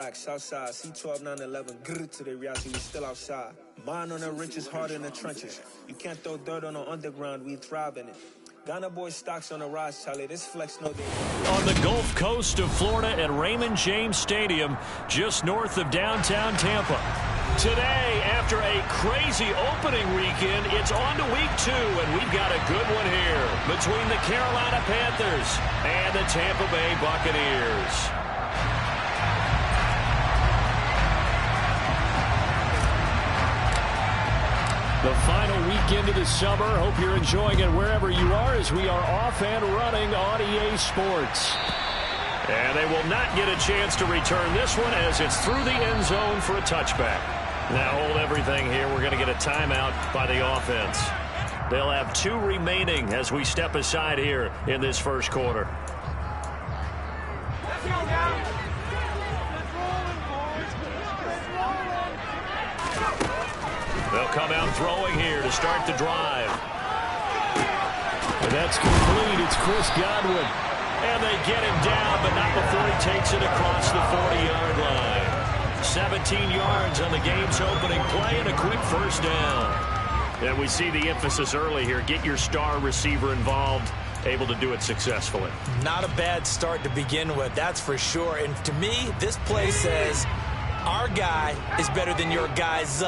Southside, C12, 911, grrr to the reality, we still outside. Mine on the riches, hard in the trenches. You can't throw dirt on the underground, we thrive in it. Ghana boy stocks on the rise, Charlie, this flex no day. On the Gulf Coast of Florida at Raymond James Stadium, just north of downtown Tampa. Today, after a crazy opening weekend, it's on to week 2, and we've got a good one here between the Carolina Panthers and the Tampa Bay Buccaneers. The final weekend of the summer. Hope you're enjoying it wherever you are as we are off and running on EA Sports. And they will not get a chance to return this one as it's through the end zone for a touchback. Now hold everything here. We're going to get a timeout by the offense. They'll have 2 remaining as we step aside here in this first quarter. They'll come out throwing here to start the drive. And that's complete. It's Chris Godwin. And they get him down, but not before he takes it across the 40-yard line. 17 yards on the game's opening play and a quick first down. And we see the emphasis early here. Get your star receiver involved. Able to do it successfully. Not a bad start to begin with, that's for sure. And to me, this play says our guy is better than your guy's.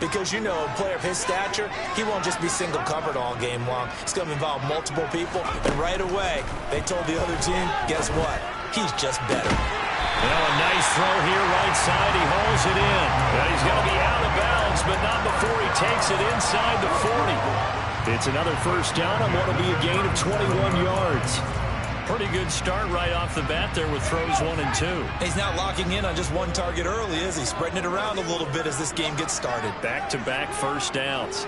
Because, you know, a player of his stature, he won't just be single covered all game long. It's going to involve multiple people. And right away, they told the other team, guess what? He's just better. Well, a nice throw here right side. He hauls it in. And he's going to be out of bounds, but not before he takes it inside the 40. It's another first down on what will be a gain of 21 yards. Pretty good start right off the bat there with throws 1 and 2. He's not locking in on just one target early, is he? Spreading it around a little bit as this game gets started. Back-to-back first downs.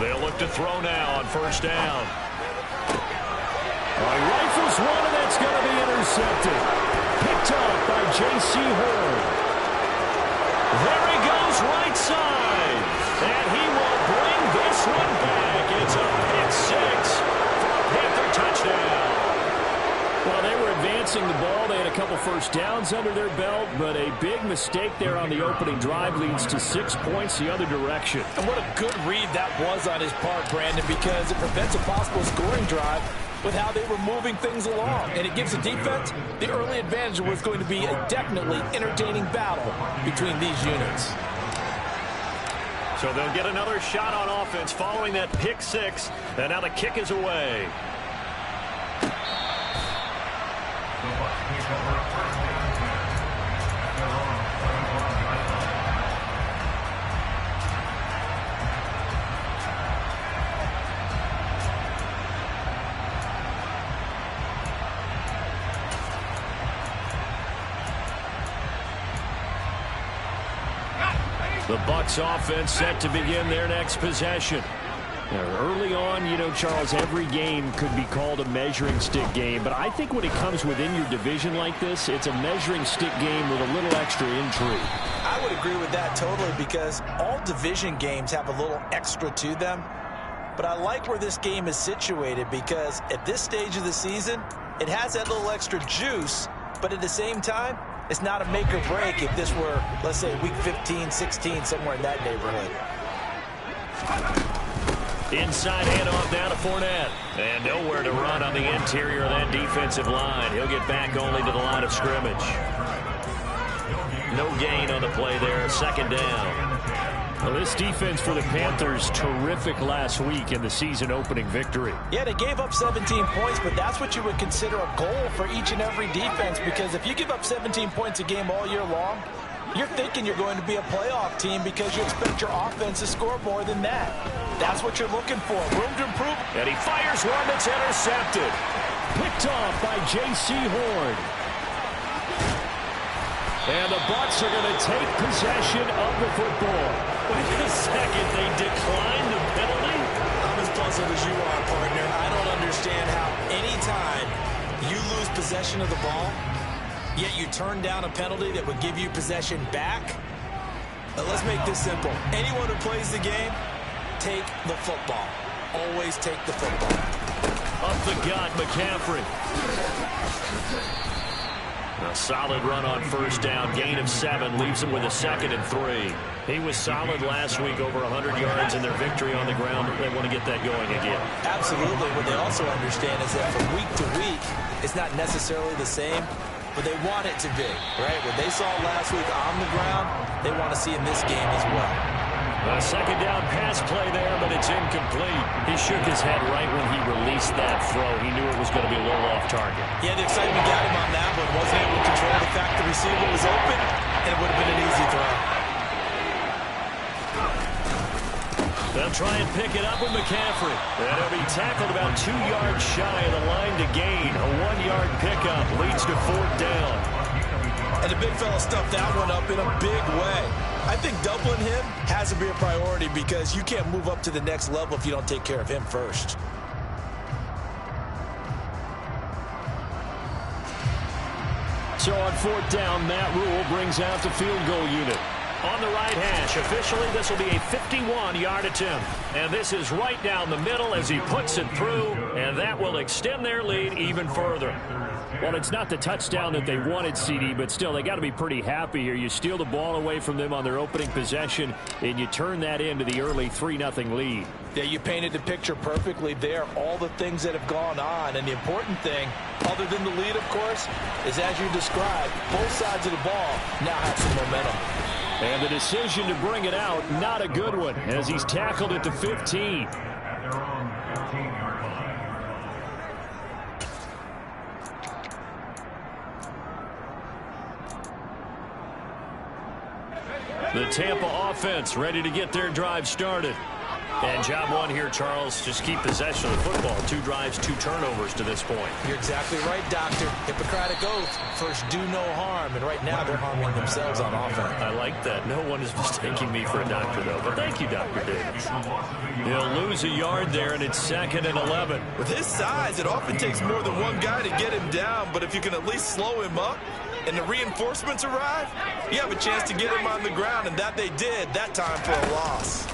They'll look to throw now on first down. He rifles one, and that's going to be intercepted. Picked up by J.C. Horn. There he goes right side. And he will bring this one back. It's a pick 6 for a Panther touchdown. Well, they were advancing the ball. They had a couple first downs under their belt, but a big mistake there on the opening drive leads to 6 points the other direction. And what a good read that was on his part, Brandon, because it prevents a possible scoring drive with how they were moving things along. And it gives the defense the early advantage. Was going to be a definitely entertaining battle between these units. So they'll get another shot on offense following that pick 6. And now the kick is away. The Bucs offense set to begin their next possession. Now, early on, you know, Charles, every game could be called a measuring stick game. But I think when it comes within your division like this, it's a measuring stick game with a little extra intrigue. I would agree with that totally because all division games have a little extra to them. But I like where this game is situated because at this stage of the season, it has that little extra juice. But at the same time, it's not a make or break if this were, let's say, week 15, 16, somewhere in that neighborhood. Inside handoff down to Fournette. And nowhere to run on the interior of that defensive line. He'll get back only to the line of scrimmage. No gain on the play there. Second down. Well, this defense for the Panthers, terrific last week in the season-opening victory. Yeah, they gave up 17 points, but that's what you would consider a goal for each and every defense because if you give up 17 points a game all year long, you're thinking you're going to be a playoff team because you expect your offense to score more than that. That's what you're looking for. Room to improve. And he fires one that's intercepted. Picked off by J.C. Horn. And the Bucs are going to take possession of the football. Wait a second, they declined the penalty? I'm as puzzled as you are, partner. I don't understand how any time you lose possession of the ball, yet you turn down a penalty that would give you possession back. Let's make this simple. Anyone who plays the game, take the football. Always take the football. A the gut, McCaffrey. A solid run on first down. Gain of 7 leaves him with a 2nd and 3. He was solid last week, over 100 yards in their victory on the ground. They want to get that going again. Absolutely. What they also understand is that from week to week, it's not necessarily the same, but they want it to be, right? What they saw last week on the ground, they want to see in this game as well. A 2nd down pass play there, but it's incomplete. He shook his head right when he released that throw. He knew it was going to be a little off target. Yeah, the excitement got him on that one. Wasn't able to control the fact the receiver was open, and it would have been an easy throw. They'll try and pick it up with McCaffrey. And he'll be tackled about 2 yards shy of the line to gain. A 1-yard pickup leads to 4th down. And the big fella stuffed that one up in a big way. I think doubling him has to be a priority because you can't move up to the next level if you don't take care of him first. So on 4th down, Matt Rule brings out the field goal unit. On the right hash, officially this will be a 51-yard attempt. And this is right down the middle as he puts it through, and that will extend their lead even further. Well, it's not the touchdown that they wanted, CD, but still, they got to be pretty happy here. You steal the ball away from them on their opening possession, and you turn that into the early 3-0 lead. Yeah, you painted the picture perfectly there, all the things that have gone on. And the important thing, other than the lead, of course, is as you described, both sides of the ball now have some momentum. And the decision to bring it out, not a good one, as he's tackled at the 15. The Tampa offense ready to get their drive started. And job one here, Charles, just keep possession of the football. 2 drives, 2 turnovers to this point. You're exactly right, Doctor. Hippocratic oath. First, do no harm. And right now, they're harming themselves on offense. I like that. No one is mistaking me for a doctor, though. But thank you, Dr. Davis. He'll lose a yard there, and it's 2nd and 11. With his size, it often takes more than one guy to get him down. But if you can at least slow him up and the reinforcements arrive, you have a chance to get him on the ground. And that they did, that time for a loss.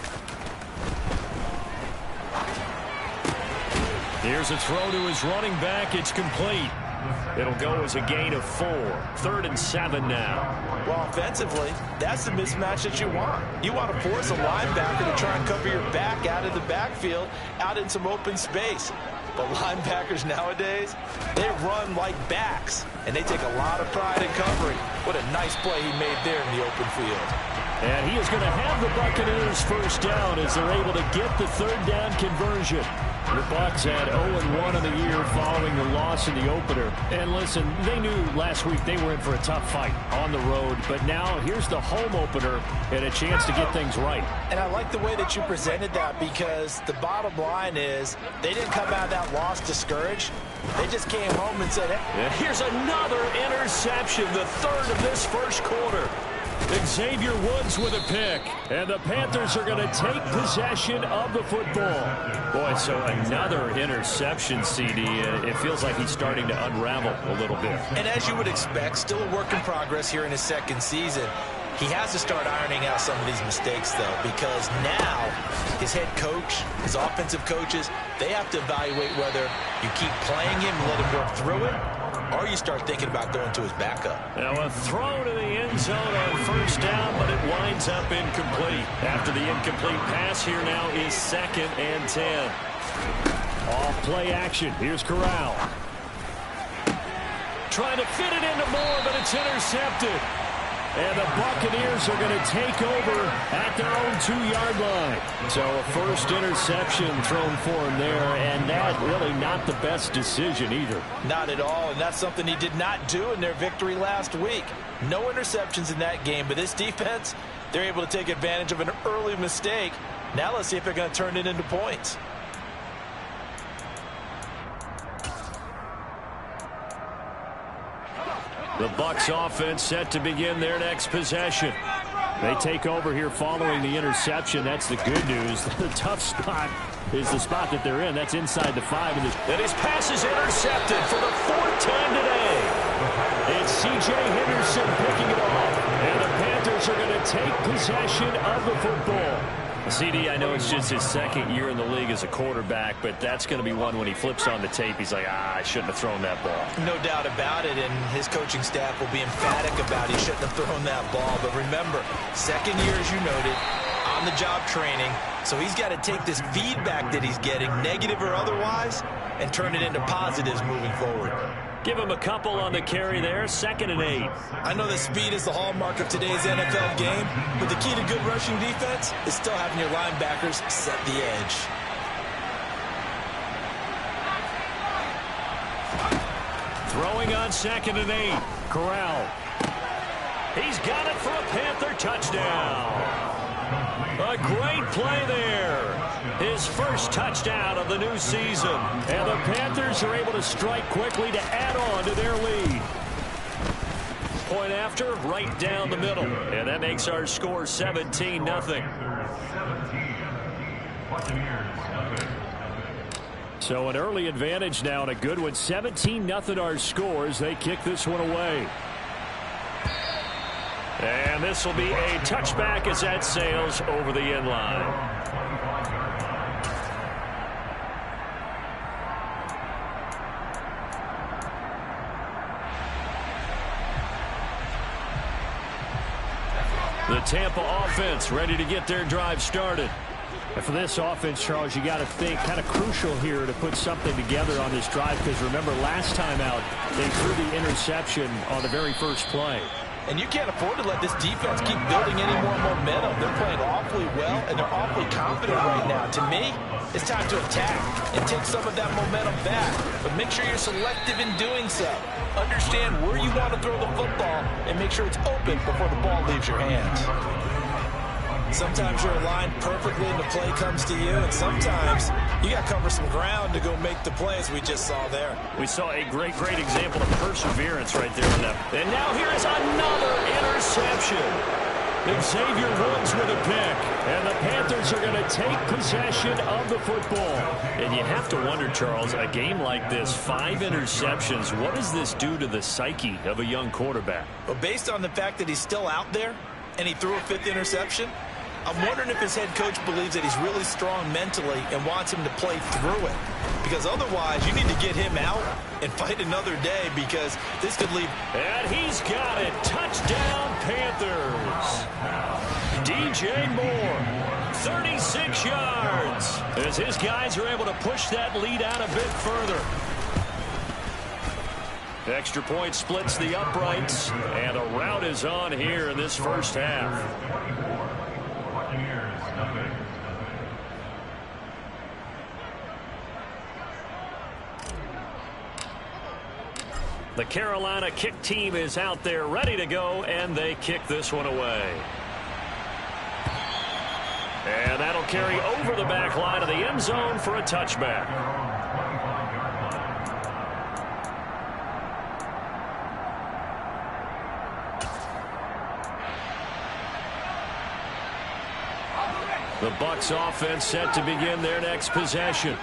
Here's a throw to his running back. It's complete. It'll go as a gain of 4. 3rd and 7 now. Well, offensively, that's the mismatch that you want. You want to force a linebacker to try and cover your back out of the backfield, out in some open space. But linebackers nowadays, they run like backs, and they take a lot of pride in covering. What a nice play he made there in the open field. And he is going to have the Buccaneers first down as they're able to get the 3rd down conversion. The Bucs had 0-1 in the year following the loss in the opener. And listen, they knew last week they were in for a tough fight on the road. But now here's the home opener and a chance to get things right. And I like the way that you presented that because the bottom line is they didn't come out of that loss discouraged. They just came home and said, hey. And here's another interception, the 3rd of this first quarter. Xavier Woods with a pick, and the Panthers are going to take possession of the football. Boy, so another interception, CD. It feels like he's starting to unravel a little bit. And as you would expect, still a work in progress here in his 2nd season. He has to start ironing out some of these mistakes, though, because now his head coach, his offensive coaches, they have to evaluate whether you keep playing him and let him work through it, or you start thinking about going to his backup. Now a throw to the end zone on first down, but it winds up incomplete. After the incomplete pass, here now is 2nd and 10. Off play action. Here's Corral. Trying to fit it into Moore, but it's intercepted. And the Buccaneers are going to take over at their own 2-yard line. So a first interception thrown for him there, and that really not the best decision either. Not at all, and that's something he did not do in their victory last week. No interceptions in that game, but this defense, they're able to take advantage of an early mistake. Now let's see if they're going to turn it into points. The Bucs offense set to begin their next possession. They take over here following the interception. That's the good news. The tough spot is the spot that they're in. That's inside the 5. And his pass is intercepted for the 4th time today. It's C.J. Henderson picking it off. And the Panthers are going to take possession of the football. CD, I know it's just his second year in the league as a quarterback, but that's going to be one when he flips on the tape, he's like, I shouldn't have thrown that ball. No doubt about it, and his coaching staff will be emphatic about he shouldn't have thrown that ball. But remember, second year, as you noted, on-the-job training, so he's got to take this feedback that he's getting, negative or otherwise, and turn it into positives moving forward. Give him a couple on the carry there, 2nd and 8. I know that speed is the hallmark of today's NFL game, but the key to good rushing defense is still having your linebackers set the edge. Throwing on 2nd and 8. Corral. He's got it for a Panther touchdown. A great play there. His first touchdown of the new season. And the Panthers are able to strike quickly to add on to their lead. Point after, right down the middle. And that makes our score 17-0. So an early advantage now and a good one. 17-0 our scores. They kick this one away. And this will be a touchback as that sails over the end line. The Tampa offense ready to get their drive started. And for this offense, Charles, you got to think kind of crucial here to put something together on this drive, because remember last time out they threw the interception on the very first play. And you can't afford to let this defense keep building any more momentum. They're playing awfully well, and they're awfully confident right now. To me, it's time to attack and take some of that momentum back. But make sure you're selective in doing so. Understand where you want to throw the football and make sure it's open before the ball leaves your hands. Sometimes you're aligned perfectly and the play comes to you, and sometimes you got to cover some ground to go make the plays we just saw there. We saw a great example of perseverance right there in that. And now here's another interception. Xavier Woods with a pick, and the Panthers are going to take possession of the football. And you have to wonder, Charles, a game like this, 5 interceptions, what does this do to the psyche of a young quarterback? Well, based on the fact that he's still out there and he threw a 5th interception, I'm wondering if his head coach believes that he's really strong mentally and wants him to play through it. Because otherwise, you need to get him out and fight another day, because this could leave. And he's got it. Touchdown, Panthers. DJ Moore, 36 yards. As his guys are able to push that lead out a bit further. Extra point splits the uprights, and a rout is on here in this first half. The Carolina kick team is out there ready to go, and they kick this one away. And that'll carry over the back line of the end zone for a touchback. The Bucs offense set to begin their next possession.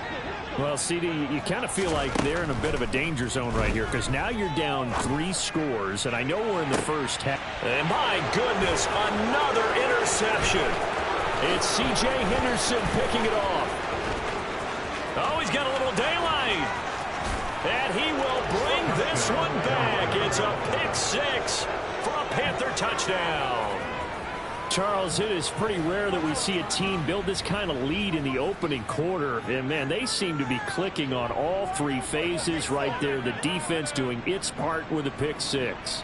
Well, CD, you kind of feel like they're in a bit of a danger zone right here, because now you're down 3 scores, and I know we're in the first half. And my goodness, another interception. It's C.J. Henderson picking it off. Oh, he's got a little daylight. And he will bring this one back. It's a pick 6 for a Panther touchdown. Charles, it is pretty rare that we see a team build this kind of lead in the opening quarter. And, man, they seem to be clicking on all 3 phases right there. The defense doing its part with a pick 6.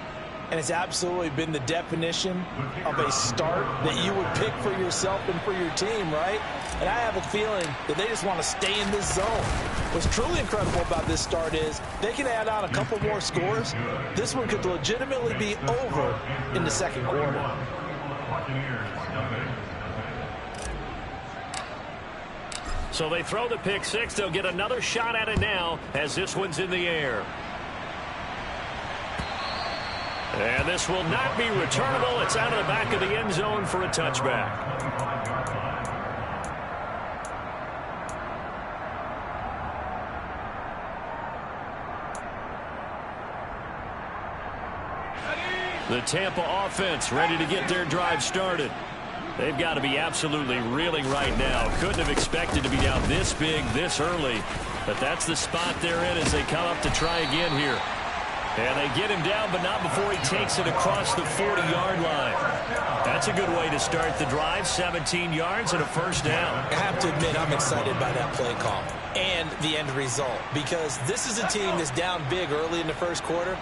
And it's absolutely been the definition of a start that you would pick for yourself and for your team, right? And I have a feeling that they just want to stay in this zone. What's truly incredible about this start is they can add on a couple more scores. This one could legitimately be over in the second quarter. So they throw the pick 6. They'll get another shot at it now as this one's in the air. And this will not be returnable. It's out of the back of the end zone for a touchback. The Tampa offense ready to get their drive started. They've got to be absolutely reeling right now. Couldn't have expected to be down this big, this early. But that's the spot they're in as they come up to try again here. And they get him down, but not before he takes it across the 40-yard line. That's a good way to start the drive. 17 yards and a first down. I have to admit, I'm excited by that play call and the end result, because this is a team that's down big early in the first quarter,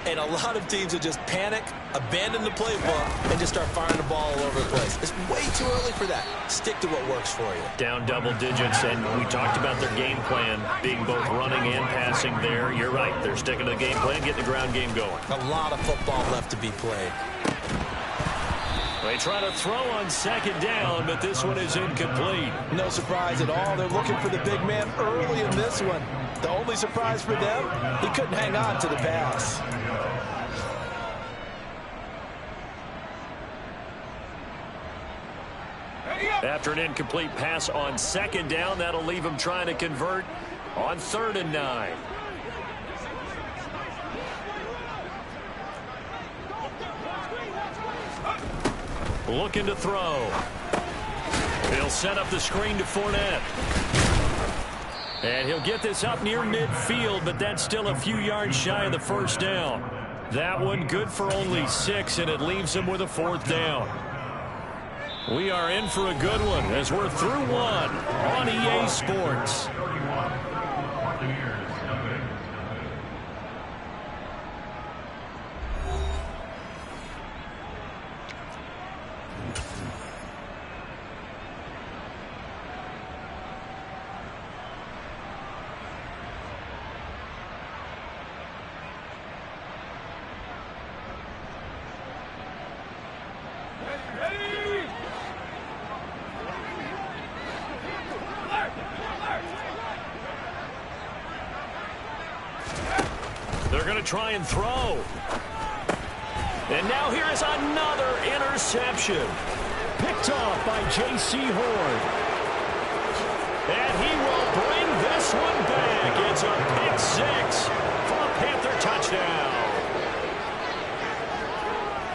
and a lot of teams will just panic, abandon the playbook, and just start firing the ball all over the place. It's way too early for that. Stick to what works for you. Down double digits, and we talked about their game plan being both running and passing there. You're right. They're sticking to the game plan, getting the ground game going. A lot of football left to be played. They try to throw on second down, but this one is incomplete. No surprise at all. They're looking for the big man early in this one. The only surprise for them, he couldn't hang on to the pass. After an incomplete pass on second down, that'll leave him trying to convert on 3rd and 9. Looking to throw. He'll set up the screen to Fournette. And he'll get this up near midfield, but that's still a few yards shy of the first down. That one good for only 6, and it leaves him with a 4th down. We are in for a good one as we're through one on EA Sports. They're going to try and throw. And now here is another interception. Picked off by J.C. Horn. And he will bring this one back. It's a pick 6 for a Panther touchdown.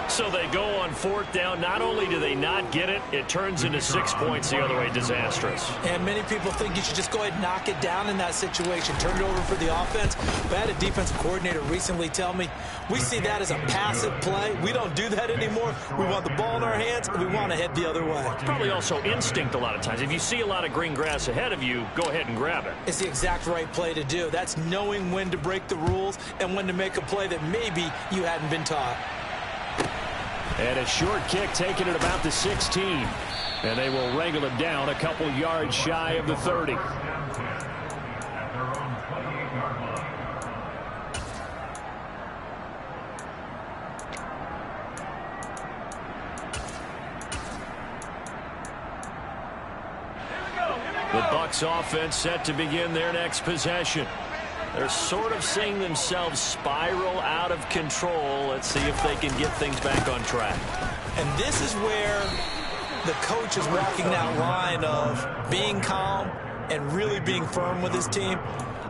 So they go on 4th down. Not only do they not get it, it turns into 6 points the other way. Disastrous. And many people think you should just go ahead and knock it down in that situation. Turn it over for the offense. But I had a defensive coordinator recently tell me, we see that as a passive play. We don't do that anymore. We want the ball in our hands, and we want to head the other way. It's probably also instinct a lot of times. If you see a lot of green grass ahead of you, go ahead and grab it. It's the exact right play to do. That's knowing when to break the rules and when to make a play that maybe you hadn't been taught. And a short kick taken at about the 16. And they will wrangle it down a couple yards shy of the 30. The Bucs offense set to begin their next possession. They're sort of seeing themselves spiral out of control. Let's see if they can get things back on track. And this is where the coach is walking that line of being calm and really being firm with his team.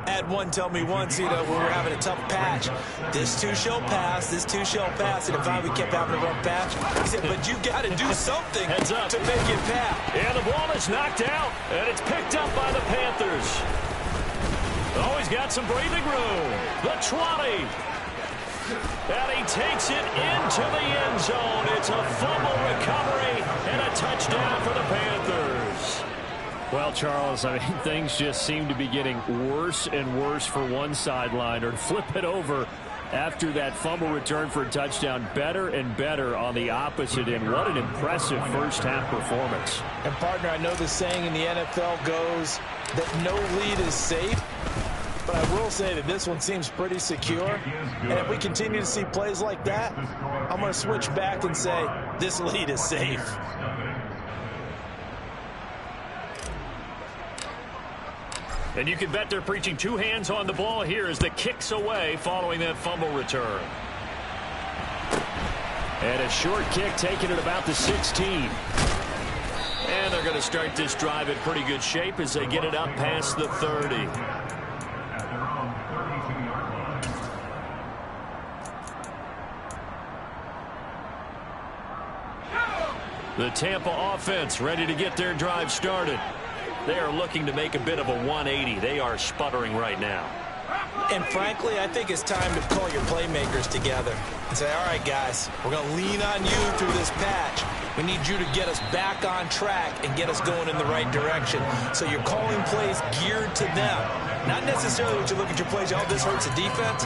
I had one tell me once, when we were having a tough patch, this too shall pass, this too shall pass. And finally we kept having a rough patch. He said, but you got to do something to make it pass. And the ball is knocked out, and it's picked up by the Panthers. Oh, he's got some breathing room. The 20. And he takes it into the end zone. It's a fumble recovery and a touchdown for the Panthers. Well, Charles, I mean, things just seem to be getting worse and worse for one sideline. Or flip it over after that fumble return for a touchdown. Better and better on the opposite end. What an impressive first-half performance. And, partner, I know the saying in the NFL goes that no lead is safe. But I will say that this one seems pretty secure. And if we continue to see plays like that, I'm going to switch back and say this lead is safe. And you can bet they're preaching two hands on the ball here as the kick's away following that fumble return. And a short kick taken at about the 16. And they're going to start this drive in pretty good shape as they get it up past the 30. The Tampa offense ready to get their drive started. They are looking to make a bit of a 180. They are sputtering right now. And frankly, I think it's time to call your playmakers together and say, all right, guys, we're going to lean on you through this patch. We need you to get us back on track and get us going in the right direction. So you're calling plays geared to them. Not necessarily what you look at your plays, oh, this hurts the defense.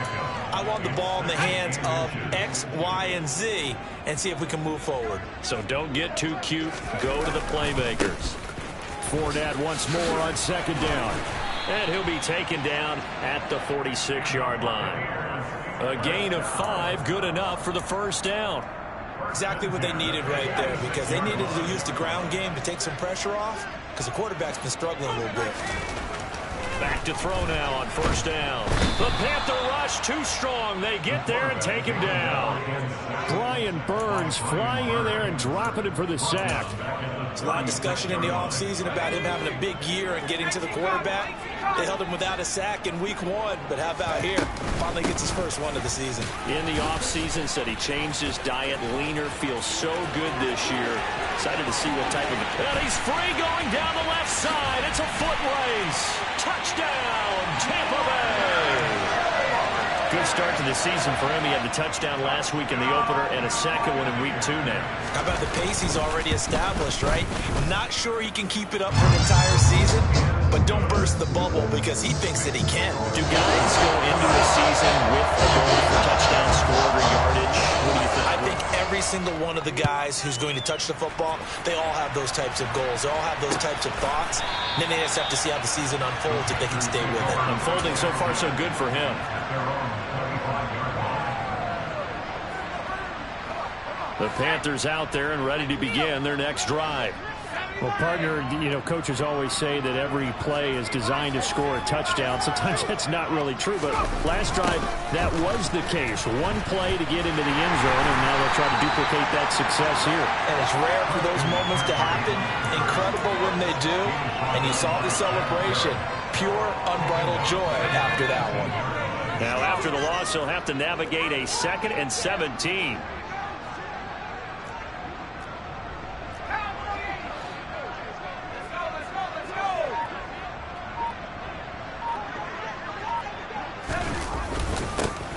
I want the ball in the hands of X, Y, and Z and see if we can move forward. So don't get too cute. Go to the playmakers. Fournette once more on second down. And he'll be taken down at the 46-yard line. A gain of 5, good enough for the first down. Exactly what they needed right there, because they needed to use the ground game to take some pressure off, because the quarterback's been struggling a little bit. Back to throw now on first down. The Panther rush too strong. They get there and take him down. Brian Burns flying in there and dropping him for the sack. There's a lot of discussion in the offseason about him having a big year and getting to the quarterback. They held him without a sack in week 1, but how about here? Finally gets his first one of the season. In the offseason, said he changed his diet, leaner, feels so good this year. Excited to see what type of... And he's free going down the left side. It's a foot race. Touchdown, Tampa Bay. Good start to the season for him. He had the touchdown last week in the opener and a second one in week 2 now. How about the pace he's already established, right? Not sure he can keep it up for an entire season, but don't burst the bubble because he thinks that he can. Do guys go into the season with a goal for touchdown scored or yardage? What do you think? I think every single one of the guys who's going to touch the football, they all have those types of goals. They all have those types of thoughts. And then they just have to see how the season unfolds if they can stay with it. Unfolding so far so good for him. The Panthers out there and ready to begin their next drive. Well, partner, coaches always say that every play is designed to score a touchdown. Sometimes that's not really true, but last drive, that was the case. One play to get into the end zone, and now they'll try to duplicate that success here. And it's rare for those moments to happen. Incredible when they do. And you saw the celebration. Pure, unbridled joy after that one. Now, after the loss, he'll have to navigate a 2nd and 17.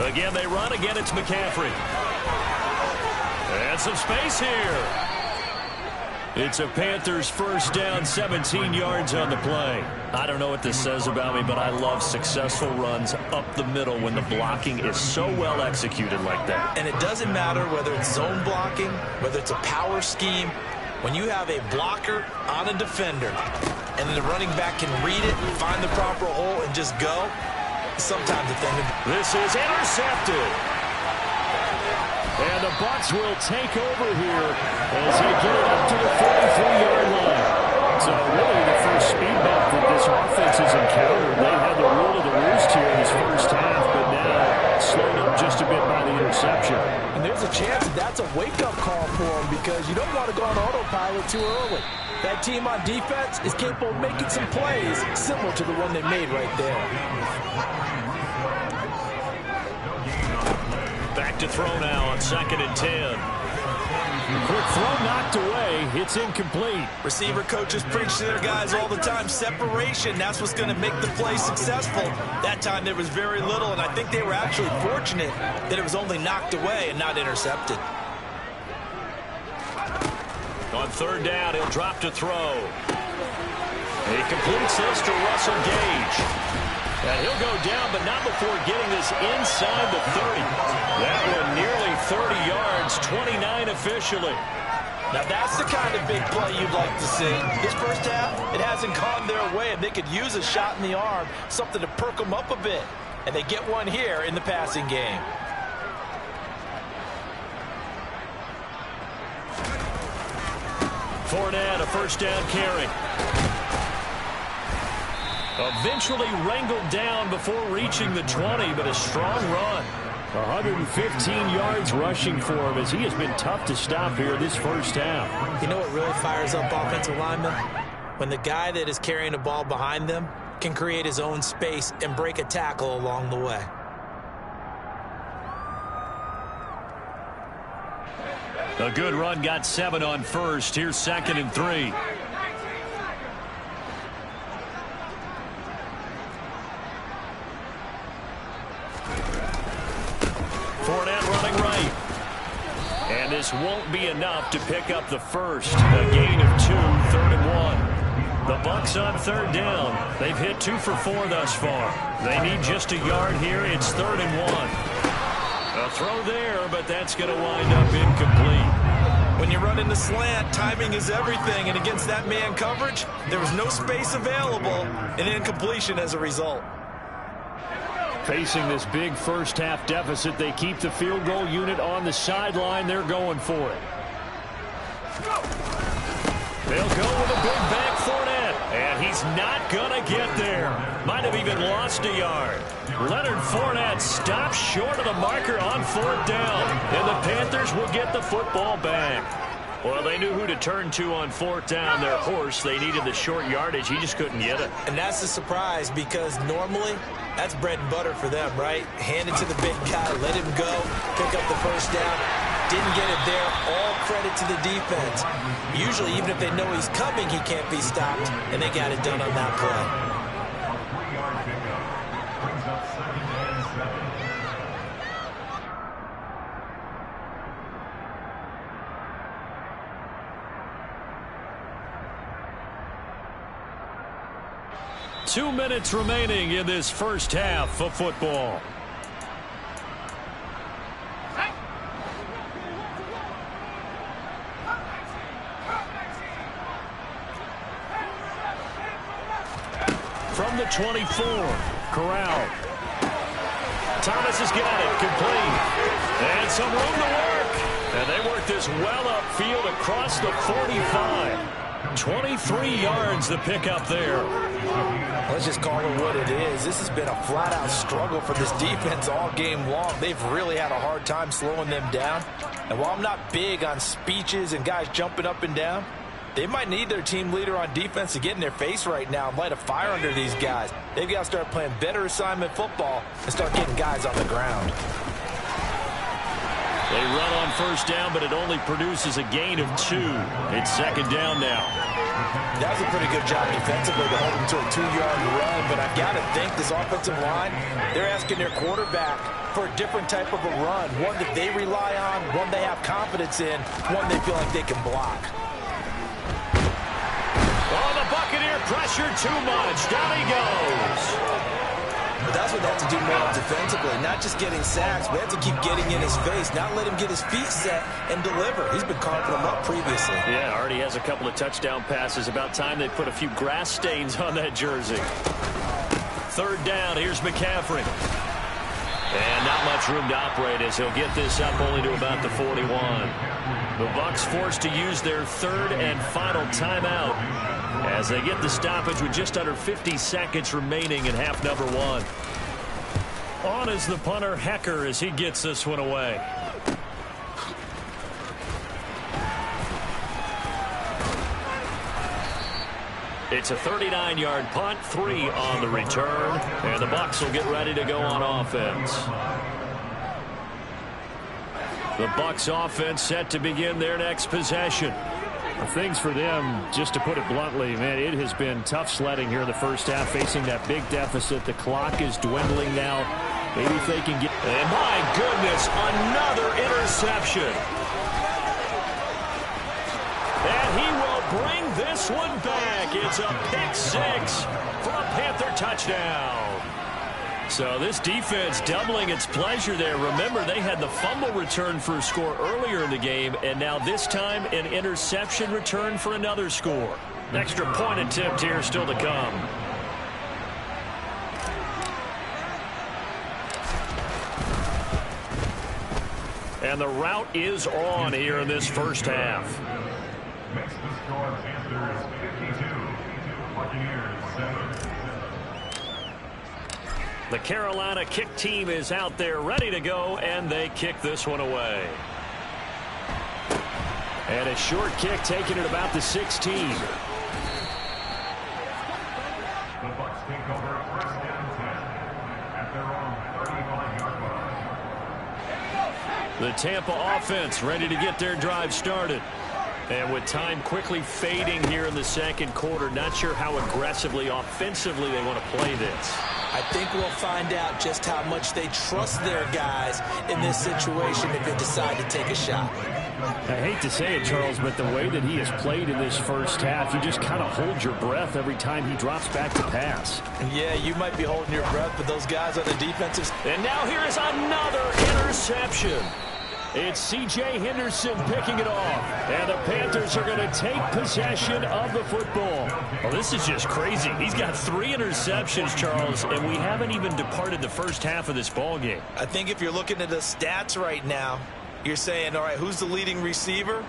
Again, they run. Again, it's McCaffrey. And some space here. It's a Panthers first down, 17 yards on the play. I don't know what this says about me, but I love successful runs up the middle when the blocking is so well executed like that. And it doesn't matter whether it's zone blocking, whether it's a power scheme. When you have a blocker on a defender, and then the running back can read it, find the proper hole, and just go, sometimes the thing. This is intercepted. And the Bucs will take over here as they get it up to the 43-yard line. So really the first speed bump that this offense has encountered. They had the rule of the roost here in this first half, but now slowed up just a bit by the interception. And there's a chance that that's a wake-up call for them because you don't want to go on autopilot too early. That team on defense is capable of making some plays similar to the one they made right there. Back to throw now on 2nd and 10. Quick throw knocked away. It's incomplete. Receiver coaches preach to their guys all the time. Separation, that's what's going to make the play successful. That time there was very little, and I think they were actually fortunate that it was only knocked away and not intercepted. On 3rd down, he'll drop to throw. He completes this to Russell Gage. And he'll go down, but not before getting this inside the 30. That one nearly 30 yards, 29 officially. Now that's the kind of big play you'd like to see. This first half, it hasn't gone their way, and they could use a shot in the arm, something to perk them up a bit. And they get one here in the passing game. Fournette, a first down carry. Eventually wrangled down before reaching the 20, but a strong run. 115 yards rushing for him as he has been tough to stop here this first half. You know what really fires up offensive linemen? When the guy that is carrying the ball behind them can create his own space and break a tackle along the way. A good run got 7 on first. Here's 2nd and 3. Fournette running right. And this won't be enough to pick up the first. A gain of 2, 3rd and 1. The Bucs on 3rd down. They've hit 2 for 4 thus far. They need just a yard here. It's 3rd and 1. A throw there, but that's going to wind up incomplete. When you run in the slant, timing is everything. And against that man coverage, there was no space available. An incompletion as a result. Facing this big first-half deficit, they keep the field goal unit on the sideline. They're going for it. They'll go with a big back Fournette, and he's not going to get there. Might have even lost a yard. Leonard Fournette stops short of the marker on 4th down, and the Panthers will get the football back. Well, they knew who to turn to on 4th down. Their horse, they needed the short yardage. He just couldn't get it. And that's the surprise, because normally that's bread and butter for them, right? Hand it to the big guy, let him go, pick up the first down. Didn't get it there. All credit to the defense. Usually, even if they know he's coming, he can't be stopped, and they got it done on that play. 2 minutes remaining in this first half of football. From the 24, Corral. Thomas has got it, complete. And some room to work. And they work this well upfield across the 45. 23 yards to pick up there. Let's just call it what it is. This has been a flat-out struggle for this defense all game long. They've really had a hard time slowing them down. And while I'm not big on speeches and guys jumping up and down, they might need their team leader on defense to get in their face right now and light a fire under these guys. They've got to start playing better assignment football and start getting guys on the ground. They run on first down, but it only produces a gain of 2. It's second down now. That was a pretty good job defensively to hold them to a 2-yard run, but I've got to think this offensive line, they're asking their quarterback for a different type of a run, one that they rely on, one they have confidence in, one they feel like they can block. Oh, the Buccaneer pressured too much. Down he goes. But that's what they have to do more defensively, not just getting sacks. We have to keep getting in his face, not let him get his feet set and deliver. He's been carving them up previously. Yeah, already has a couple of touchdown passes. About time they put a few grass stains on that jersey. Third down, here's McCaffrey. And not much room to operate as he'll get this up only to about the 41. The Bucs forced to use their third and final timeout as they get the stoppage with just under 50 seconds remaining in half number 1. On is the punter, Hecker, as he gets this one away. It's a 39-yard punt, 3 on the return, and the Bucs will get ready to go on offense. The Bucs offense set to begin their next possession. Things for them, just to put it bluntly, man, it has been tough sledding here in the first half, facing that big deficit. The clock is dwindling now. Maybe if they can get... And my goodness, another interception. And he will bring this one back. It's a pick 6 for a Panther touchdown. So this defense doubling its pleasure there. Remember, they had the fumble return for a score earlier in the game, and now this time an interception return for another score. An extra point attempt here still to come. And the route is on here in this first half. Makes the score Panthers 52, Buccaneers 7. The Carolina kick team is out there ready to go, and they kick this one away. And a short kick taken at about the 16. The Bucs take over first and 10 at their own 35-yard line. The Tampa offense ready to get their drive started. And with time quickly fading here in the second quarter, not sure how aggressively, offensively they want to play this. I think we'll find out just how much they trust their guys in this situation if they decide to take a shot. I hate to say it, Charles, but the way that he has played in this first half, you just kind of hold your breath every time he drops back to pass. Yeah, you might be holding your breath, but those guys on the defensive... And now here is another interception. It's C.J. Henderson picking it off. And the Panthers are going to take possession of the football. Well, this is just crazy. He's got 3 interceptions, Charles, and we haven't even departed the first half of this ball game. I think if you're looking at the stats right now, you're saying, all right, who's the leading receiver?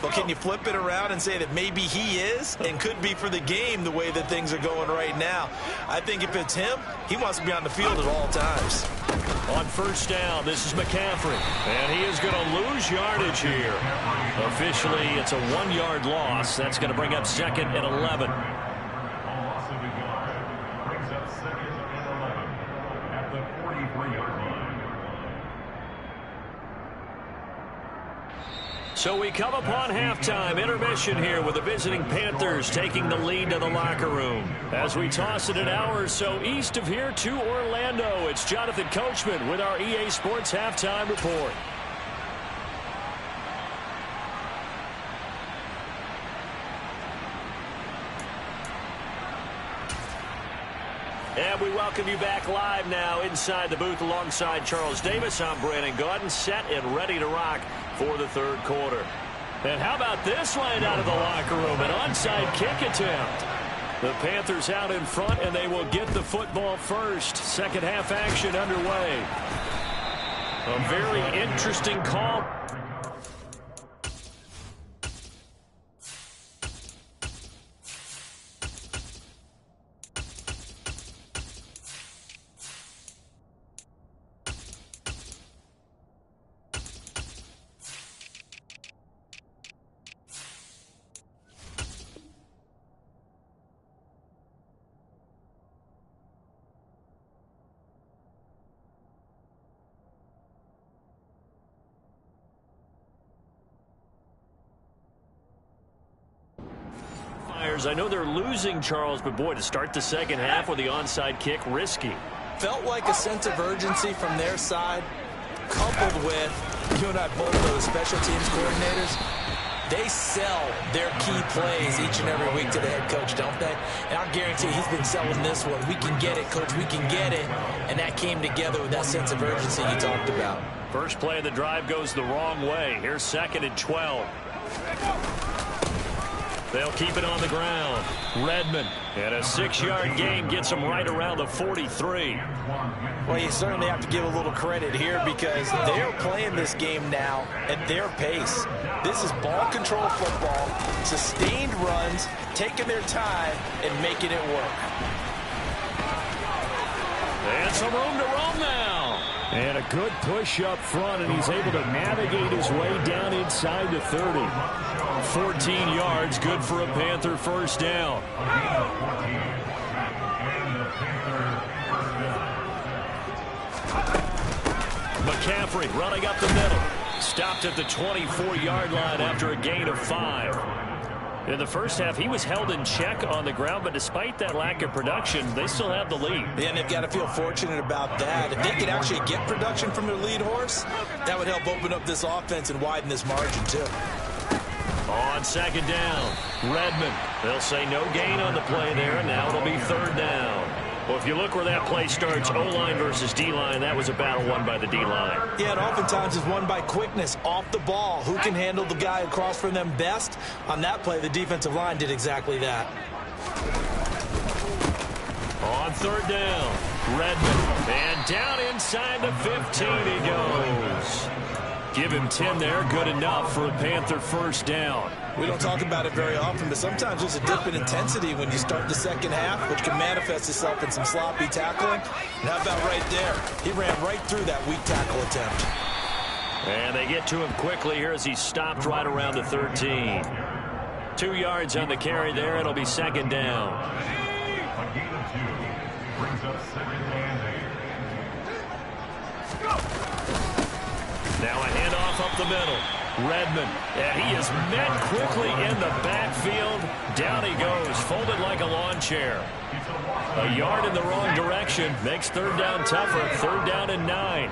Well, can you flip it around and say that maybe he is and could be for the game the way that things are going right now? I think if it's him, he wants to be on the field at all times. On first down, this is McCaffrey. And he is going to lose yardage here. Officially, it's a 1-yard loss. That's going to bring up 2nd and 11. Loss of a yard brings up 2nd and 11 at the 43-yard line. So we come upon halftime intermission here with the visiting Panthers taking the lead to the locker room. As we toss it an hour or so east of here to Orlando, it's Jonathan Coachman with our EA Sports Halftime Report. And we welcome you back live now inside the booth alongside Charles Davis. I'm Brandon Gaudin, set and ready to rock for the third quarter. And how about this line out of the locker room? An onside kick attempt. The Panthers out in front, and they will get the football first. Second half action underway. A very interesting call. I know they're losing, Charles, but boy, to start the second half with the onside kick, risky. Felt like a sense of urgency from their side, coupled with, you and I both know, the special teams coordinators, they sell their key plays each and every week to the head coach, don't they? And I guarantee he's been selling this one. We can get it, coach, we can get it. And that came together with that sense of urgency you talked about. First play of the drive goes the wrong way. Here's 2nd and 12. They'll keep it on the ground. Redmond, and a 6-yard gain gets them right around the 43. Well, you certainly have to give a little credit here because they're playing this game now at their pace. This is ball control football, sustained runs, taking their time and making it work. And some room to roam now. And a good push up front, and he's able to navigate his way down inside the 30. 14 yards, good for a Panther first down. McCaffrey running up the middle. Stopped at the 24-yard line after a gain of 5. In the first half, he was held in check on the ground, but despite that lack of production, they still have the lead. Yeah, and they've got to feel fortunate about that. If they could actually get production from their lead horse, that would help open up this offense and widen this margin, too. On second down, Redmond. They'll say no gain on the play there, and now it'll be 3rd down. Well, if you look where that play starts, O-line versus D-line, that was a battle won by the D-line. Yeah, and oftentimes it's won by quickness off the ball. Who can handle the guy across from them best? On that play, the defensive line did exactly that. On 3rd down, Redmond. And down inside the 15 he goes. Give him 10 there, good enough for a Panther first down. We don't talk about it very often, but sometimes there's a dip in intensity when you start the second half, which can manifest itself in some sloppy tackling. And how about right there? He ran right through that weak tackle attempt. And they get to him quickly here as he stopped right around the 13. 2 yards on the carry there. It'll be 2nd down. A gain of 2 brings up 2nd and 8. Now a handoff up the middle. Redmond, and he is met quickly in the backfield. Down he goes, folded like a lawn chair. A yard in the wrong direction makes third down tougher. 3rd down and 9.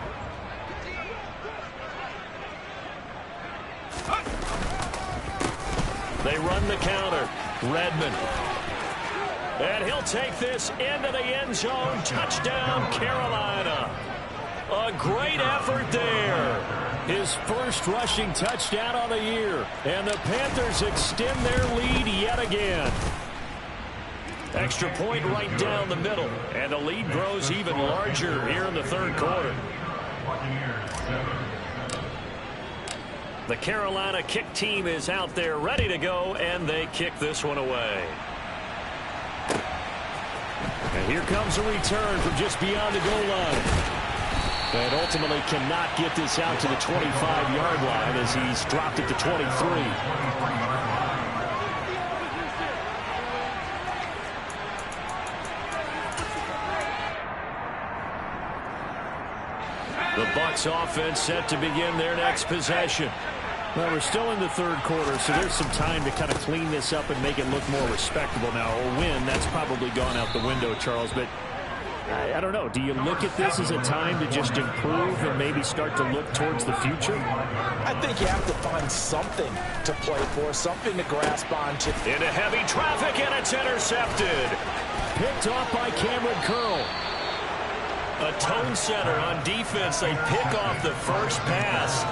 They run the counter. Redmond. And he'll take this into the end zone. Touchdown, Carolina. A great effort there. His first rushing touchdown on the year. And the Panthers extend their lead yet again. Extra point right down the middle. And the lead grows even larger here in the 3rd quarter. The Carolina kick team is out there ready to go, and they kick this one away. And here comes a return from just beyond the goal line. And ultimately cannot get this out to the 25-yard line as he's dropped it to 23. The Bucs offense set to begin their next possession. Well, we're still in the 3rd quarter, so there's some time to kind of clean this up and make it look more respectable now. A win, that's probably gone out the window, Charles, but I don't know. Do you look at this as a time to just improve and maybe start to look towards the future? I think you have to find something to play for, something to grasp onto. Into heavy traffic, and it's intercepted. Picked off by Cameron Curl. A tone setter on defense. They pick off the first pass.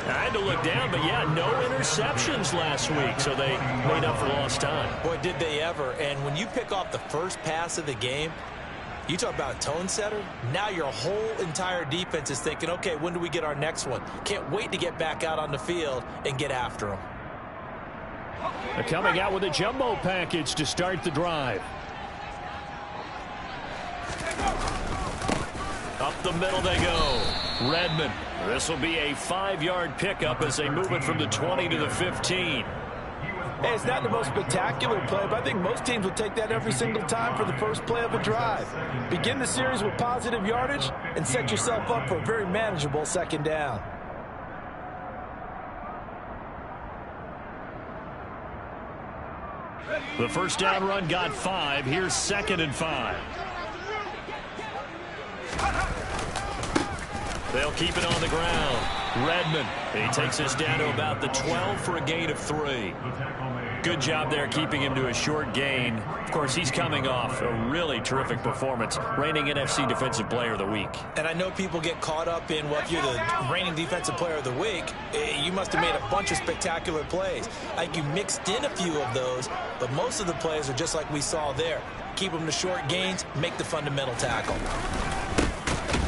I had to look down, but yeah, no interceptions last week, so they made up for lost time. Boy, did they ever. And when you pick off the first pass of the game, you talk about a tone setter. Now your whole entire defense is thinking, okay, when do we get our next one? Can't wait to get back out on the field and get after them. They're coming out with a jumbo package to start the drive. Up the middle they go. Redmond. This will be a 5-yard pickup as they move it from the 20 to the 15. Hey, it's not the most spectacular play, but I think most teams will take that every single time for the first play of a drive. Begin the series with positive yardage and set yourself up for a very manageable 2nd down. The first down run got 5. Here's 2nd and 5. They'll keep it on the ground. Redmond, he takes us down to about the 12 for a gain of 3. Good job there keeping him to a short gain. Of course, he's coming off a really terrific performance, reigning NFC Defensive Player of the Week. And I know people get caught up in, well, if you're the reigning Defensive Player of the Week, you must have made a bunch of spectacular plays. Like you mixed in a few of those, but most of the plays are just like we saw there. Keep them to short gains, make the fundamental tackle.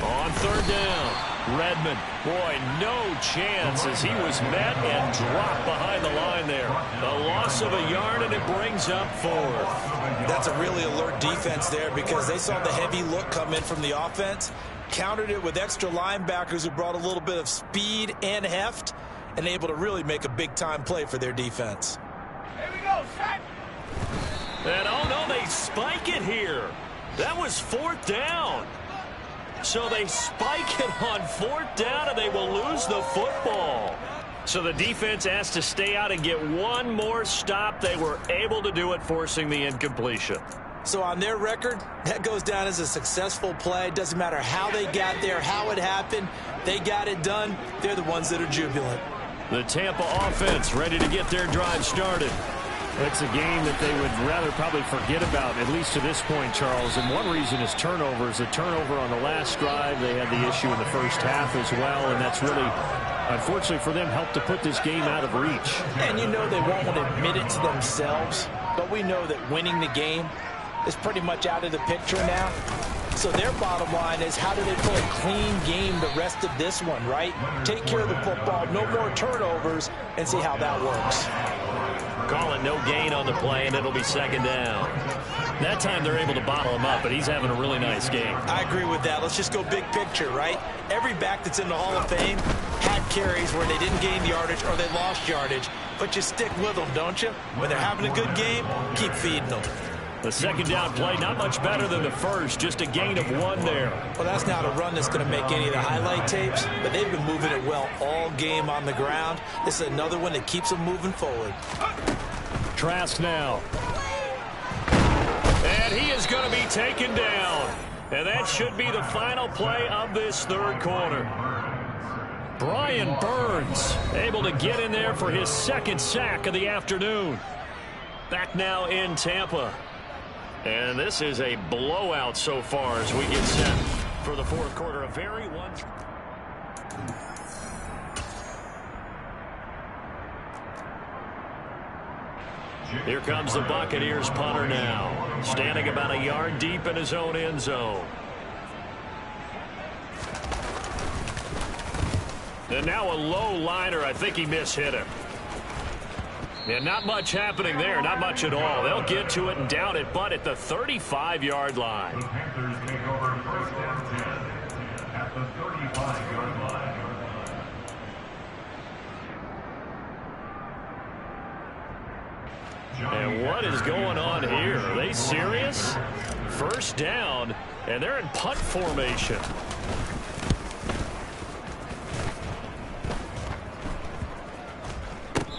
On 3rd down, Redmond, boy, no chance as he was met and dropped behind the line there. A loss of a yard, and it brings up 4th. That's a really alert defense there because they saw the heavy look come in from the offense, countered it with extra linebackers who brought a little bit of speed and heft, and able to really make a big-time play for their defense. Here we go, set! And oh no, they spike it here. That was 4th down. So they spike it on 4th down, and they will lose the football. So the defense has to stay out and get one more stop. They were able to do it, forcing the incompletion. So on their record, that goes down as a successful play. Doesn't matter how they got there, how it happened. They got it done. They're the ones that are jubilant. The Tampa offense ready to get their drive started. It's a game that they would rather probably forget about, at least to this point, Charles. And one reason is turnovers. The turnover on the last drive, they had the issue in the first half as well, and that's really, unfortunately for them, helped to put this game out of reach. And you know they won't want to admit it to themselves, but we know that winning the game is pretty much out of the picture now. So their bottom line is, how do they play a clean game the rest of this one, right? Take care of the football, no more turnovers, and see how that works. Calling no gain on the play, and it'll be 2nd down. That time they're able to bottle him up, but he's having a really nice game. I agree with that. Let's just go big picture, right? Every back that's in the Hall of Fame had carries where they didn't gain yardage or they lost yardage, but you stick with them, don't you? When they're having a good game, keep feeding them. The second down play, not much better than the first, just a gain of 1 there. Well, that's not a run that's going to make any of the highlight tapes, but they've been moving it well all game on the ground. This is another one that keeps them moving forward. Trask now. And he is going to be taken down. And that should be the final play of this third quarter. Brian Burns able to get in there for his second sack of the afternoon. Back now in Tampa. And this is a blowout so far as we get set for the fourth quarter. A very one. Here comes the Buccaneers punter now. Standing about a yard deep in his own end zone. And now a low liner. I think he mishit him. And not much happening there. Not much at all. They'll get to it and down it, but at the 35-yard line. The Panthers take over first down 10 at the 35-yard line. And what is going on here? Are they serious? First down, and they're in punt formation.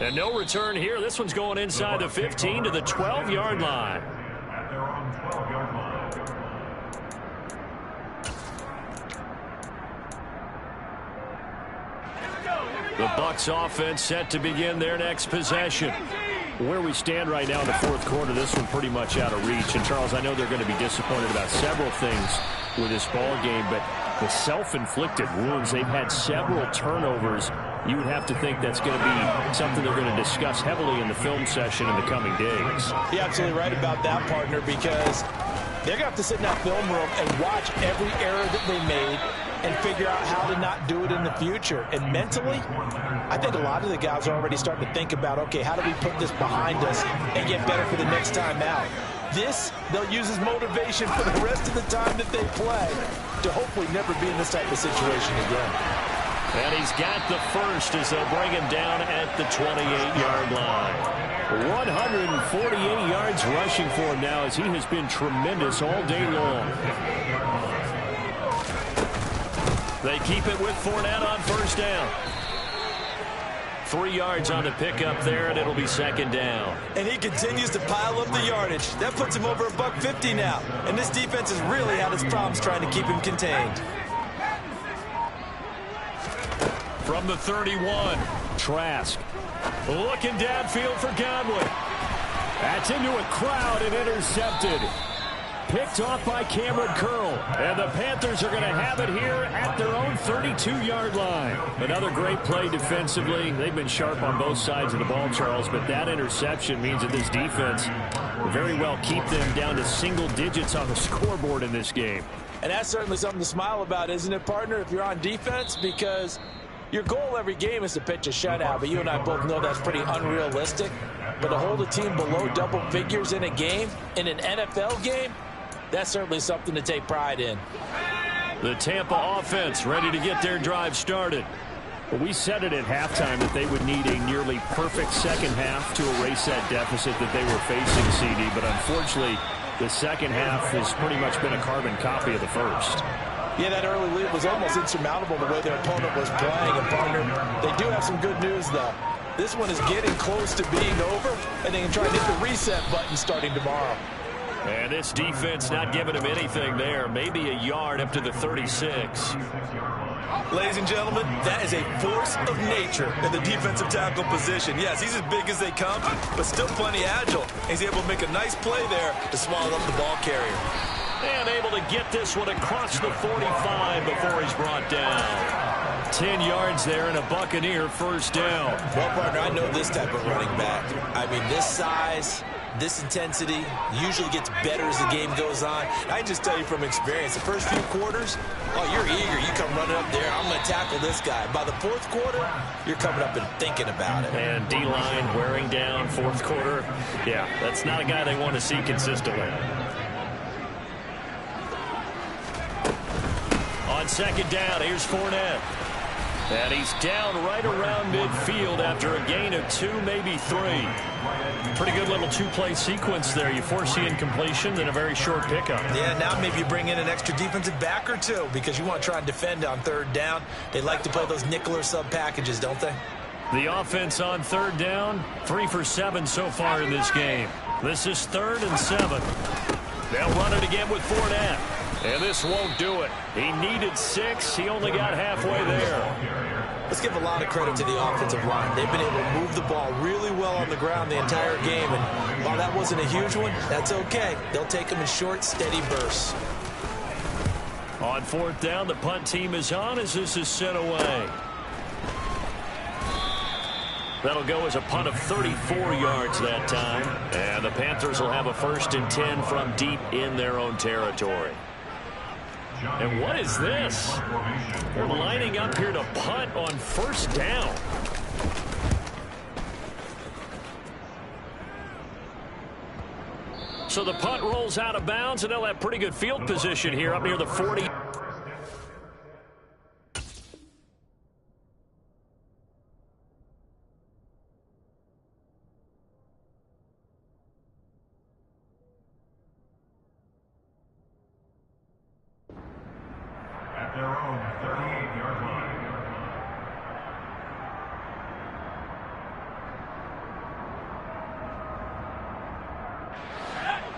And no return here. This one's going inside the 15 to the 12-yard line. At their own 12-yard line. The Bucs offense set to begin their next possession. Where we stand right now in the fourth quarter, this one pretty much out of reach. And, Charles, I know they're going to be disappointed about several things with this ball game, but the self-inflicted wounds, they've had several turnovers. You would have to think that's going to be something they're going to discuss heavily in the film session in the coming days. You're absolutely right about that, partner, because they're going to have to sit in that film room and watch every error that they made and figure out how to not do it in the future. And mentally, I think a lot of the guys are already starting to think about, okay, how do we put this behind us and get better for the next time out? This, they'll use as motivation for the rest of the time that they play to hopefully never be in this type of situation again. And he's got the first as they'll bring him down at the 28-yard line. 148 yards rushing for him now as he has been tremendous all day long. They keep it with Fournette on first down. 3 yards on the pickup there, and it'll be second down. And he continues to pile up the yardage. That puts him over $150 now. And this defense has really had its problems trying to keep him contained. From the 31, Trask looking downfield for Godwin. That's into a crowd and intercepted. Picked off by Cameron Curl. And the Panthers are going to have it here at their own 32-yard line. Another great play defensively. They've been sharp on both sides of the ball, Charles, but that interception means that this defense will very well keep them down to single digits on the scoreboard in this game. And that's certainly something to smile about, isn't it, partner, if you're on defense? Because your goal every game is to pitch a shutout, but you and I both know that's pretty unrealistic. But to hold a team below double figures in a game, in an NFL game, that's certainly something to take pride in. The Tampa offense ready to get their drive started. Well, we said it at halftime that they would need a nearly perfect second half to erase that deficit that they were facing, CD. But unfortunately, the second half has pretty much been a carbon copy of the first. Yeah, that early lead was almost insurmountable the way their opponent was playing. And, partner, they do have some good news, though. This one is getting close to being over, and they can try to hit the reset button starting tomorrow. And this defense not giving him anything there. Maybe a yard up to the 36. Ladies and gentlemen, that is a force of nature in the defensive tackle position. Yes, he's as big as they come, but still plenty agile. He's able to make a nice play there to swallow up the ball carrier. And able to get this one across the 45 before he's brought down. 10 yards there and a Buccaneer first down. Well, partner, I know this type of running back. I mean, this size, this intensity usually gets better as the game goes on. I can just tell you from experience, the first few quarters, oh, you're eager. You come running up there, I'm going to tackle this guy. By the fourth quarter, you're coming up and thinking about it. And D-line wearing down fourth quarter. Yeah, that's not a guy they want to see consistently. On second down, here's Fournette. And he's down right around midfield after a gain of 2, maybe 3. Pretty good little two-play sequence there. You force the incompletion, then a very short pickup. Yeah, now maybe you bring in an extra defensive back or two because you want to try and defend on third down. They like to play those nickel or sub packages, don't they? The offense on third down, 3 for 7 so far in this game. This is 3rd and 7. They'll run it again with Fournette. And this won't do it. He needed 6. He only got halfway there. Let's give a lot of credit to the offensive line. They've been able to move the ball really well on the ground the entire game. And while that wasn't a huge one, that's okay. They'll take them in short, steady bursts. On 4th down, the punt team is on as this is sent away. That'll go as a punt of 34 yards that time. And the Panthers will have a 1st and 10 from deep in their own territory. And what is this? They're lining up here to punt on 1st down. So the punt rolls out of bounds, and they'll have pretty good field position here up near the 40. At their own 38-yard line.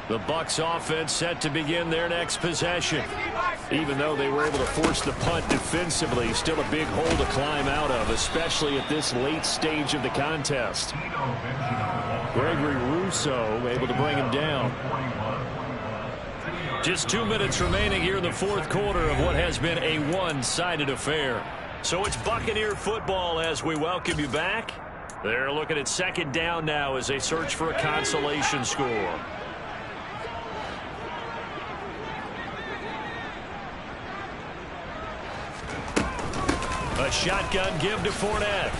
The Bucs offense set to begin their next possession. Even though they were able to force the punt defensively, still a big hole to climb out of, especially at this late stage of the contest. Gregory Rousseau able to bring him down. Just 2 minutes remaining here in the 4th quarter of what has been a one-sided affair. So it's Buccaneer football as we welcome you back. They're looking at 2nd down now as they search for a consolation score. A shotgun give to Fournette.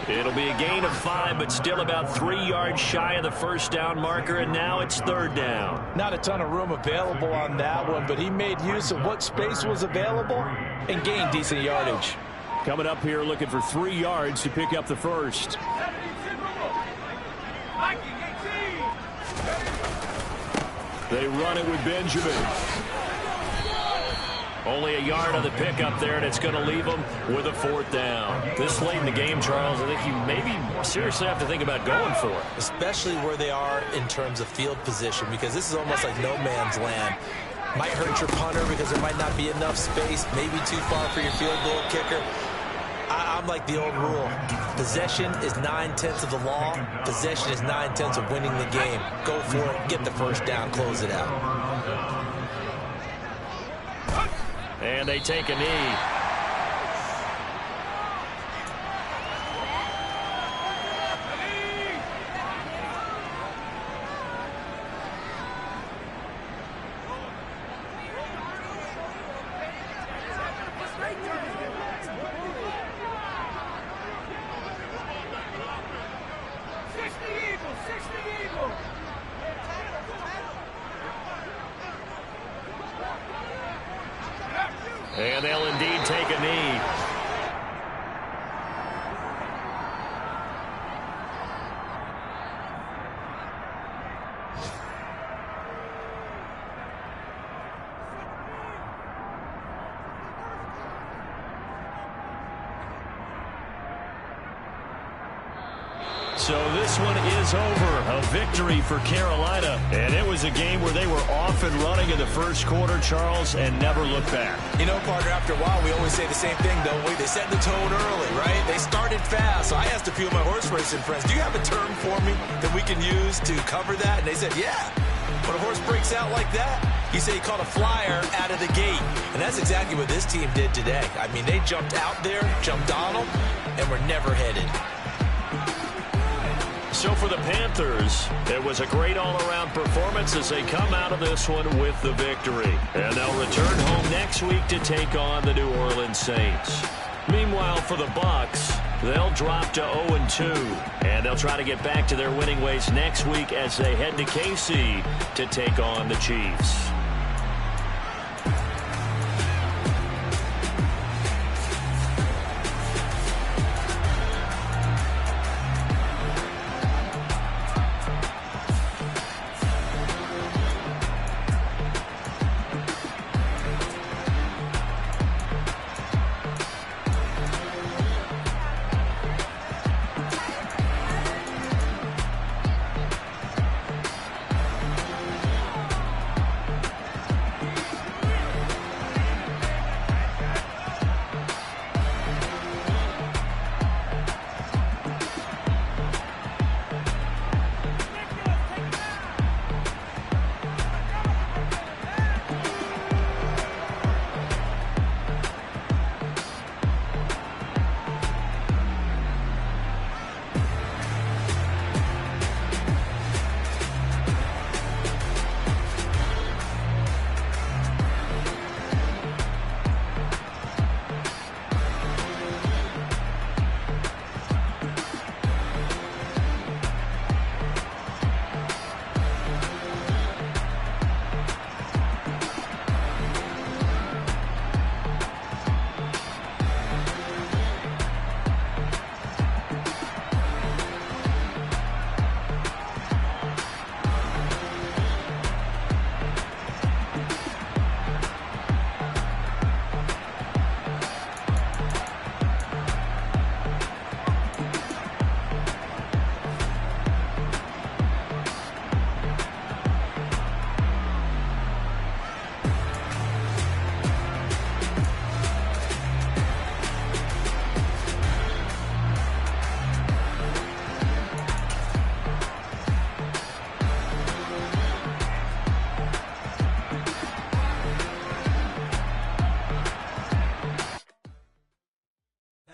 It'll be a gain of 5, but still about 3 yards shy of the 1st down marker, and now it's 3rd down. Not a ton of room available on that one, but he made use of what space was available and gained decent yardage. Coming up here looking for 3 yards to pick up the 1st. They run it with Benjamin. Only a yard on the pickup there, and it's going to leave them with a 4th down. This late in the game, Charles, I think you maybe seriously have to think about going for it. Especially where they are in terms of field position, because this is almost like no man's land. Might hurt your punter because there might not be enough space, maybe too far for your field goal kicker. I'm like the old rule. Possession is 9/10 of the law. Possession is 9/10 of winning the game. Go for it, get the 1st down, close it out. And they take a knee. And they'll indeed take a knee. So this one is over. A victory for Carolina. And it was a game where they were off and running in the 1st quarter, Charles, and never looked back. You know, partner, after a while, we always say the same thing, don't we? They set the tone early, right? They started fast. So I asked a few of my horse racing friends, do you have a term for me that we can use to cover that? And they said, yeah. When a horse breaks out like that, you say he caught a flyer out of the gate. And that's exactly what this team did today. I mean, they jumped out there, jumped on them, and were never headed. So for the Panthers, it was a great all-around performance as they come out of this one with the victory. And they'll return home next week to take on the New Orleans Saints. Meanwhile, for the Bucs, they'll drop to 0-2. And they'll try to get back to their winning ways next week as they head to KC to take on the Chiefs.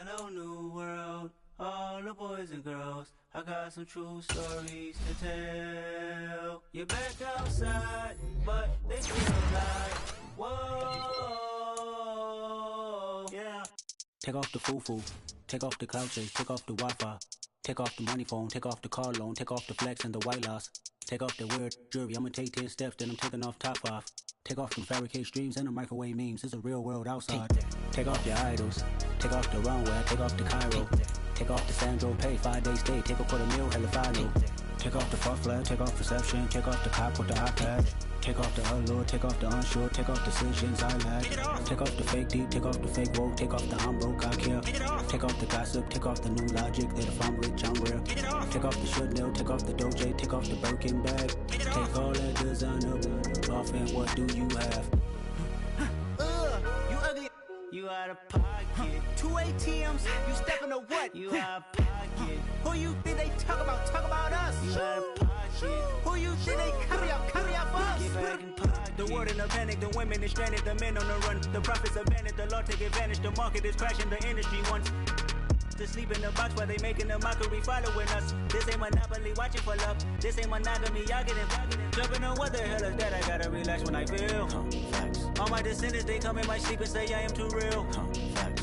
Hello, new world, all the boys and girls. I got some true stories to tell. You're back outside, but they feel like, whoa, yeah. Take off the foo-foo, take off the cloud chase, take off the Wi-Fi. Take off the money phone, take off the car loan, take off the flex and the white loss. Take off the weird jewelry, I'ma take 10 steps, then I'm taking off top 5. Take off them fabricate streams and the microwave memes, it's a real world outside. Take off your idols, take off the runway, take off the Cairo. Take off the Sandro pay, 5-day stay, take a $250,000, hella final. Take off the far flag, take off perception, take off the cop with the iPad. Take off the allure, take off the unsure, take off decisions I lack. Take off the fake deep, take off the fake woke, take off the I'm broke, I care. Take off the gossip, take off the new logic that if I'm rich, I'm rare. Take off the Chanel, take off the Doja, take off the Birkin bag. Take all that designer off and what do you have? You ugly. You out of pocket. 2 ATMs, you stepping to what? You out of pocket. Who you think they talk about? Talk about us. You out of pocket. Who you think they copy out for us? Get back in pocket. The world in a panic, the women is stranded, the men on the run. The profits abandoned, the law take advantage. The market is crashing, the industry wants to sleep in the box while they making a mockery following us. This ain't monopoly, watching for love. This ain't monogamy, y'all getting jumping on what the hell is that? I gotta relax when I feel. All my descendants, they come in my sleep and say I am too real.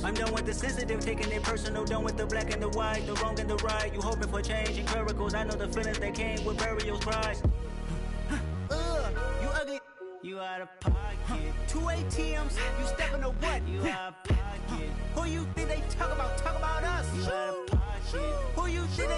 I'm done with the sensitive, taking it personal. Done with the black and the white, the wrong and the right. You hoping for change and miracles. I know the feelings that came with burials, cries. You ugly. You out of pocket. 2 ATMs, you stepping to what? You out of pocket. Who you think they talk about? Talk about us. You out of pocket. Who you think